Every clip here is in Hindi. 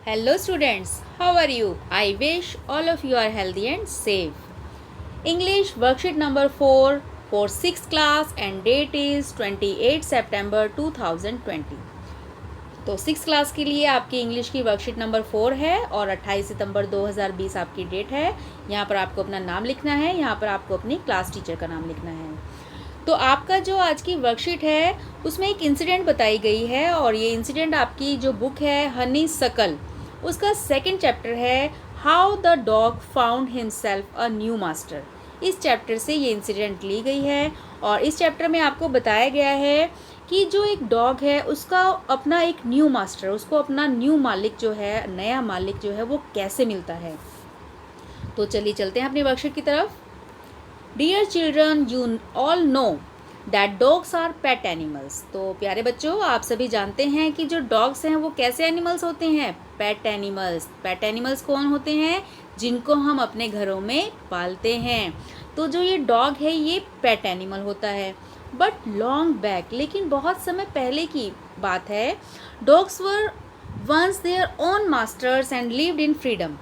Hello students, how are you? I wish all of you are healthy and safe. English worksheet number 4 for 6th class and date is 28 September 2020. तो 6th क्लास के लिए आपकी इंग्लिश की वर्कशीट नंबर 4 है और 28 सितंबर 2020 आपकी डेट है। यहाँ पर आपको अपना नाम लिखना है, यहाँ पर आपको अपनी क्लास टीचर का नाम लिखना है। तो आपका जो आज की वर्कशीट है उसमें एक इंसिडेंट बताई गई है और ये इंसिडेंट आपकी जो बुक है हनी सकल उसका सेकंड चैप्टर है how the dog found himself a new master. इस चैप्टर से ये इंसिडेंट ली गई है और इस चैप्टर में आपको बताया गया है कि जो एक डॉग है उसका अपना एक न्यू मास्टर, उसको अपना न्यू मालिक जो है, नया मालिक जो है वो कैसे मिलता है। तो चलिए चलते हैं अपनी वर्कशीट की तरफ। Dear children, you all know that dogs are pet animals. तो प्यारे बच्चों, आप सभी जानते हैं कि जो डॉग्स हैं वो कैसे एनिमल्स होते हैं, पेट एनिमल्स। पेट एनिमल्स कौन होते हैं? जिनको हम अपने घरों में पालते हैं। तो जो ये डॉग है ये पेट एनिमल होता है। बट लॉन्ग बैक, लेकिन बहुत समय पहले की बात है, dogs were once their own masters and lived in freedom.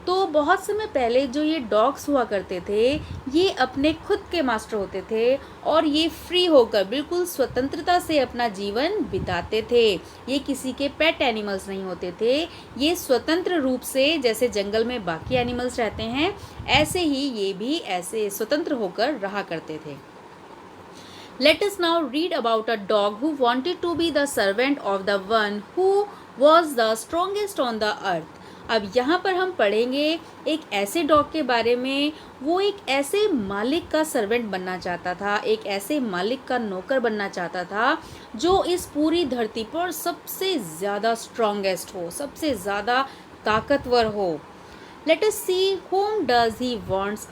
तो बहुत समय पहले जो ये डॉग्स हुआ करते थे ये अपने खुद के मास्टर होते थे और ये फ्री होकर बिल्कुल स्वतंत्रता से अपना जीवन बिताते थे। ये किसी के पेट एनिमल्स नहीं होते थे, ये स्वतंत्र रूप से जैसे जंगल में बाकी एनिमल्स रहते हैं ऐसे ही ये भी ऐसे स्वतंत्र होकर रहा करते थे। Let us now read about a dog who wanted to be the servant of the one who was the strongest on the earth. अब यहाँ पर हम पढ़ेंगे एक ऐसे डॉग के बारे में, वो एक ऐसे मालिक का सर्वेंट बनना चाहता था, एक ऐसे मालिक का नौकर बनना चाहता था जो इस पूरी धरती पर सबसे ज़्यादा स्ट्रॉन्गेस्ट हो, सबसे ज़्यादा ताकतवर हो। Let us see whom does he wants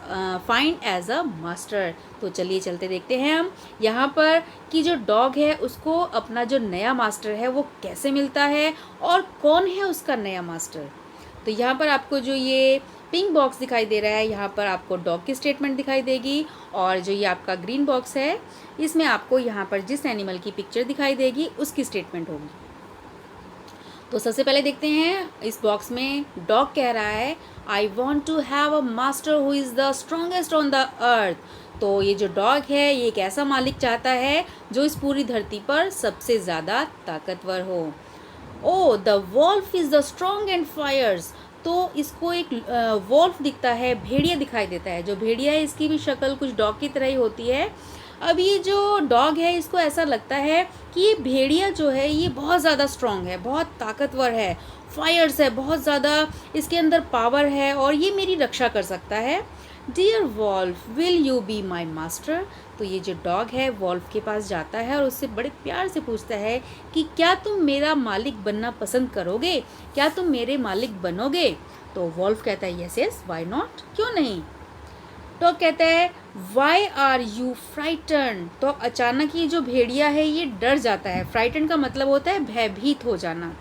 find as a master। तो चलिए चलते देखते हैं हम यहाँ पर कि जो डॉग है उसको अपना जो नया मास्टर है वो कैसे मिलता है और कौन है उसका नया मास्टर। तो यहाँ पर आपको जो ये पिंक बॉक्स दिखाई दे रहा है यहाँ पर आपको डॉग की स्टेटमेंट दिखाई देगी और जो ये आपका ग्रीन बॉक्स है इसमें आपको यहाँ पर जिस एनिमल की पिक्चर दिखाई देगी उसकी स्टेटमेंट होगी। तो सबसे पहले देखते हैं इस बॉक्स में डॉग कह रहा है I want to have a master who is the strongest on the earth. तो ये जो डॉग है ये एक ऐसा मालिक चाहता है जो इस पूरी धरती पर सबसे ज़्यादा ताकतवर हो। Oh the wolf is the strong and fires. तो इसको एक वॉल्फ दिखता है, भेड़िया दिखाई देता है। जो भेड़िया है इसकी भी शक्ल कुछ डॉग की तरह ही होती है। अब ये जो डॉग है इसको ऐसा लगता है कि ये भेड़िया जो है ये बहुत ज़्यादा स्ट्रॉन्ग है, बहुत ताकतवर है, फायर्स है, बहुत ज़्यादा इसके अंदर पावर है और ये मेरी रक्षा कर सकता है। Dear wolf will you be my master. तो ये जो डॉग है वॉल्फ के पास जाता है और उससे बड़े प्यार से पूछता है कि क्या तुम मेरा मालिक बनना पसंद करोगे, क्या तुम मेरे मालिक बनोगे। तो वॉल्फ कहता है यस यस वाई नॉट, क्यों नहीं। तो कहता है वाई आर यू फ्राइटन। तो अचानक ये जो भेड़िया है ये डर जाता है। फ्राइटन का मतलब होता है भयभीत हो जाना।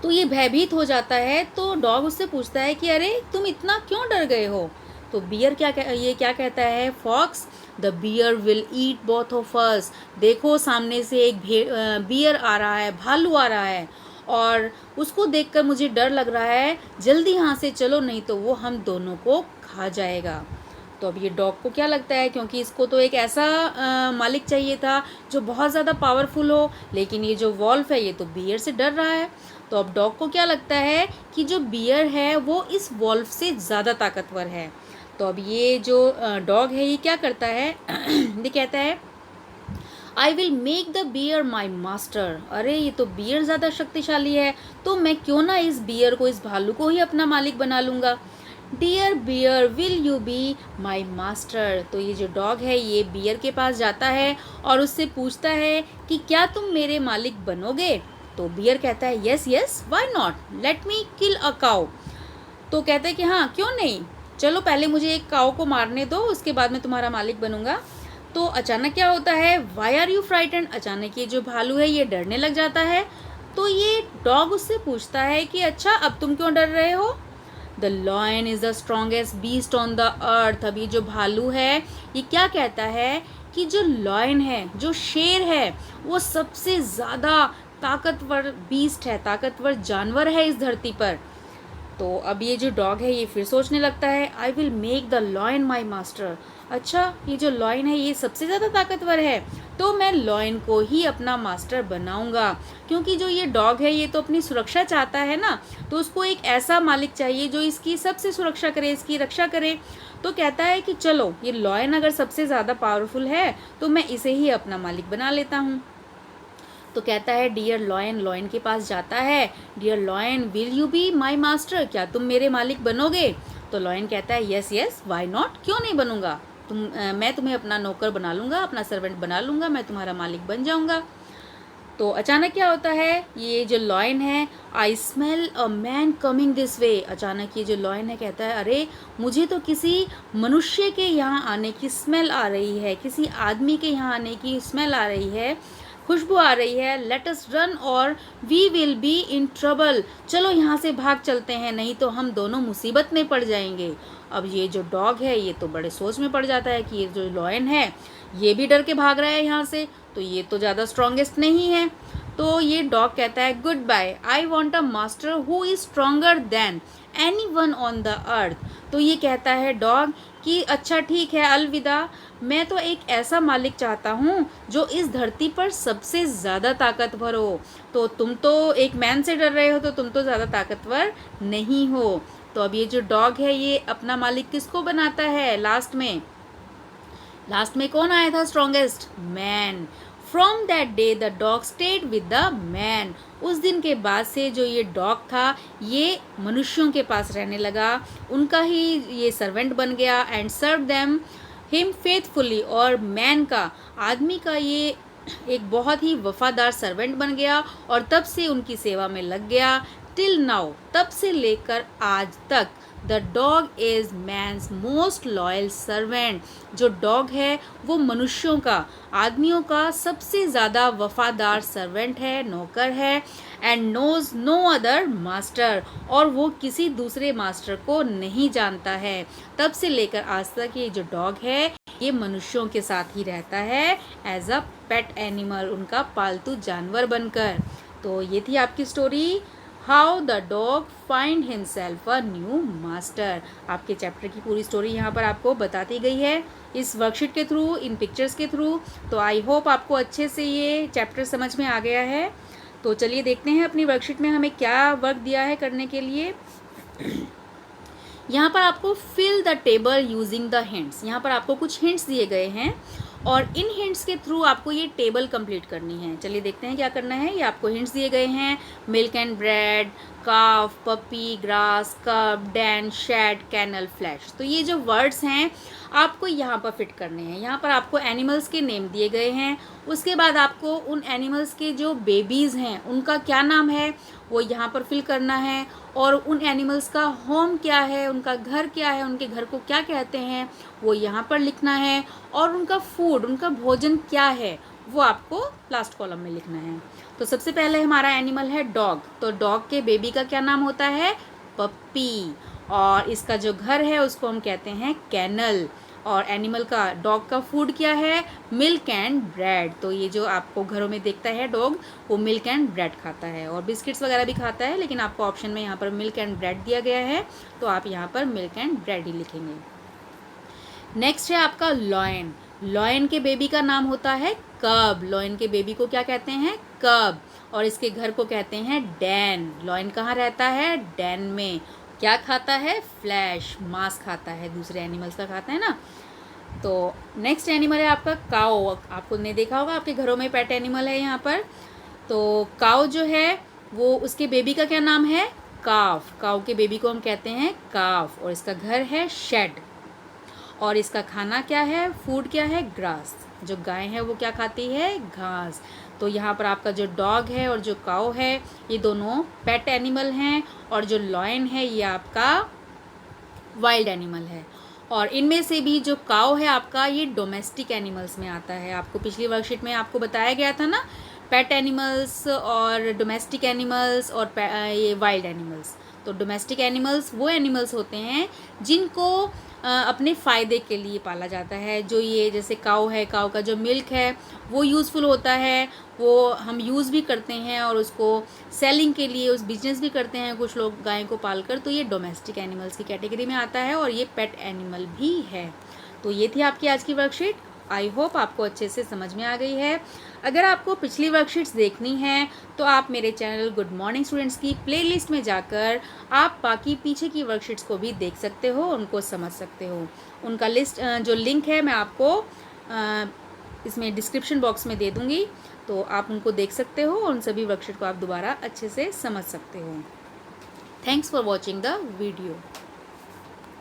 तो ये भयभीत हो जाता है तो डॉग उससे पूछता है कि अरे तुम इतना क्यों डर गए हो। तो बियर ये क्या कहता है, fox the bear will eat both of us. देखो सामने से एक बियर आ रहा है, भालू आ रहा है और उसको देखकर मुझे डर लग रहा है, जल्दी यहाँ से चलो नहीं तो वो हम दोनों को खा जाएगा। तो अब ये डॉग को क्या लगता है, क्योंकि इसको तो एक ऐसा मालिक चाहिए था जो बहुत ज़्यादा पावरफुल हो, लेकिन ये जो वॉल्फ है ये तो बियर से डर रहा है। तो अब डॉग को क्या लगता है कि जो बियर है वो इस वॉल्फ से ज़्यादा ताकतवर है। तो अब ये जो डॉग है ये क्या करता है ये कहता है I will make the bear my master. अरे ये तो बियर ज़्यादा शक्तिशाली है तो मैं क्यों ना इस बियर को, इस भालू को ही अपना मालिक बना लूँगा। Dear bear will you be my master. तो ये जो डॉग है ये बियर के पास जाता है और उससे पूछता है कि क्या तुम मेरे मालिक बनोगे। तो बियर कहता है yes yes why not, let me kill a cow. तो कहता है कि हाँ क्यों नहीं, चलो पहले मुझे एक काऊ को मारने दो उसके बाद मैं तुम्हारा मालिक बनूंगा। तो अचानक क्या होता है, वाई आर यू फ्राइटन। अचानक ये जो भालू है ये डरने लग जाता है। तो ये डॉग उससे पूछता है कि अच्छा अब तुम क्यों डर रहे हो। The lion is the strongest beast on the अर्थ। अब ये जो भालू है ये क्या कहता है कि जो लॉयन है, जो शेर है, वो सबसे ज़्यादा ताकतवर बीस्ट है, ताकतवर जानवर है इस धरती पर। तो अब ये जो डॉग है ये फिर सोचने लगता है, I will make the lion my master. अच्छा, ये जो लॉयन है ये सबसे ज़्यादा ताकतवर है, तो मैं लॉयन को ही अपना मास्टर बनाऊंगा। क्योंकि जो ये डॉग है ये तो अपनी सुरक्षा चाहता है ना, तो उसको एक ऐसा मालिक चाहिए जो इसकी सबसे सुरक्षा करे, इसकी रक्षा करे। तो कहता है कि चलो, ये लॉयन अगर सबसे ज़्यादा पावरफुल है तो मैं इसे ही अपना मालिक बना लेता हूँ। तो कहता है डियर लॉयन, लॉयन के पास जाता है, dear lion will you be my master, क्या तुम मेरे मालिक बनोगे? तो लॉयन कहता है यस यस वाई नॉट, क्यों नहीं बनूंगा, मैं तुम्हें अपना नौकर बना लूँगा, अपना सर्वेंट बना लूँगा, मैं तुम्हारा मालिक बन जाऊँगा। तो अचानक क्या होता है, ये जो लॉयन है, I smell a man coming this way. अचानक ये जो लॉयन है कहता है अरे मुझे तो किसी मनुष्य के यहाँ आने की स्मेल आ रही है, किसी आदमी के यहाँ आने की स्मेल आ रही है, खुशबू आ रही है। लेट अस रन और we will be in trouble, चलो यहाँ से भाग चलते हैं, नहीं तो हम दोनों मुसीबत में पड़ जाएंगे। अब ये जो डॉग है ये तो बड़े सोच में पड़ जाता है कि ये जो लॉयन है ये भी डर के भाग रहा है यहाँ से, तो ये तो ज़्यादा स्ट्रॉन्गेस्ट नहीं है। तो ये डॉग कहता है good bye, I want a master who is stronger than anyone on the earth. तो ये कहता है डॉग कि अच्छा ठीक है, अलविदा, मैं तो एक ऐसा मालिक चाहता हूँ जो इस धरती पर सबसे ज़्यादा ताकतवर हो। तो तुम तो एक मैन से डर रहे हो, तो तुम तो ज़्यादा ताकतवर नहीं हो। तो अब ये जो डॉग है ये अपना मालिक किसको बनाता है लास्ट में? लास्ट में कौन आया था strongest? Man. From that day the dog stayed with the man. उस दिन के बाद से जो ये डॉग था ये मनुष्यों के पास रहने लगा, उनका ही ये सर्वेंट बन गया and serve them him faithfully. और मैन का, आदमी का ये एक बहुत ही वफादार सर्वेंट बन गया और तब से उनकी सेवा में लग गया। टिल नाउ, तब से लेकर आज तक the dog is man's most loyal servant. जो डॉग है वो मनुष्यों का, आदमियों का सबसे ज़्यादा वफादार सर्वेंट है, नौकर है। And knows no other master, और वो किसी दूसरे मास्टर को नहीं जानता है। तब से लेकर आज तक ये जो डॉग है ये मनुष्यों के साथ ही रहता है एज अ पेट एनिमल, उनका पालतू जानवर बनकर। तो ये थी आपकी story, how the dog find himself a new master. आपके चैप्टर की पूरी स्टोरी यहाँ पर आपको बताती गई है इस वर्कशीट के थ्रू, इन पिक्चर्स के थ्रू। तो आई होप आपको अच्छे से ये चैप्टर समझ में आ गया है। तो चलिए देखते हैं अपनी वर्कशीट में हमें क्या वर्क दिया है करने के लिए। यहाँ पर आपको fill the table using the hints, यहाँ पर आपको कुछ हिंट्स दिए गए हैं और इन हिंट्स के थ्रू आपको ये टेबल कंप्लीट करनी है। चलिए देखते हैं क्या करना है। ये आपको हिंट्स दिए गए हैं, milk and bread, calf, puppy, grass, कब, डैन, शैड, कैनल, फ्लैश। तो ये जो वर्ड्स हैं आपको यहाँ पर फिट करने हैं। यहाँ पर आपको एनिमल्स के नेम दिए गए हैं, उसके बाद आपको उन एनिमल्स के जो बेबीज़ हैं उनका क्या नाम है वो यहाँ पर फिल करना है, और उन एनिमल्स का होम क्या है, उनका घर क्या है, उनके घर को क्या कहते हैं वो यहाँ पर लिखना है, और उनका फूड, उनका भोजन क्या है वो आपको लास्ट कॉलम में लिखना है। तो सबसे पहले हमारा एनिमल है डॉग, तो डॉग के बेबी का क्या नाम होता है? पप्पी। और इसका जो घर है उसको हम कहते हैं कैनल, और एनिमल का, डॉग का फूड क्या है? Milk and bread. तो ये जो आपको घरों में देखता है डॉग वो मिल्क एंड ब्रेड खाता है, और बिस्किट्स वगैरह भी खाता है, लेकिन आपको ऑप्शन में यहाँ पर मिल्क एंड ब्रेड दिया गया है, तो आप यहाँ पर मिल्क एंड ब्रेड ही लिखेंगे। नेक्स्ट है आपका लॉयन। लॉयन के बेबी का नाम होता है कब। लॉयन के बेबी को क्या कहते हैं? कब। और इसके घर को कहते हैं डैन। लॉयन कहाँ रहता है? डैन में। क्या खाता है? फ्लैश, मांस खाता है, दूसरे एनिमल्स का खाता है ना। तो नेक्स्ट एनिमल है आपका काऊ। आपको ने देखा होगा आपके घरों में पेट एनिमल है यहाँ पर। तो काऊ जो है वो, उसके बेबी का क्या नाम है? काफ। काऊ के बेबी को हम कहते हैं काफ, और इसका घर है शेड, और इसका खाना क्या है? फूड क्या है? ग्रास। जो गाय है वो क्या खाती है? घास। तो यहाँ पर आपका जो डॉग है और जो काऊ है ये दोनों पेट एनिमल हैं, और जो लॉयन है ये आपका वाइल्ड एनिमल है। और इनमें से भी जो काऊ है आपका ये डोमेस्टिक एनिमल्स में आता है। आपको पिछली वर्कशीट में आपको बताया गया था ना, पेट एनिमल्स और डोमेस्टिक एनिमल्स और ये वाइल्ड एनिमल्स। तो डोमेस्टिक एनिमल्स वो एनिमल्स होते हैं जिनको अपने फ़ायदे के लिए पाला जाता है। जो ये जैसे काऊ है, काऊ का जो मिल्क है वो यूज़फुल होता है, वो हम यूज़ भी करते हैं और उसको सेलिंग के लिए उस बिजनेस भी करते हैं कुछ लोग गाय को पालकर। तो ये डोमेस्टिक एनिमल्स की कैटेगरी में आता है और ये पेट एनिमल भी है। तो ये थी आपकी आज की वर्कशीट। आई होप आपको अच्छे से समझ में आ गई है। अगर आपको पिछली वर्कशीट्स देखनी है तो आप मेरे चैनल गुड मॉर्निंग स्टूडेंट्स की प्लेलिस्ट में जाकर आप बाकी पीछे की वर्कशीट्स को भी देख सकते हो, उनको समझ सकते हो। उनका लिस्ट जो लिंक है मैं आपको इसमें डिस्क्रिप्शन बॉक्स में दे दूँगी, तो आप उनको देख सकते हो और उन सभी वर्कशीट को आप दोबारा अच्छे से समझ सकते हो। Thanks for watching the video.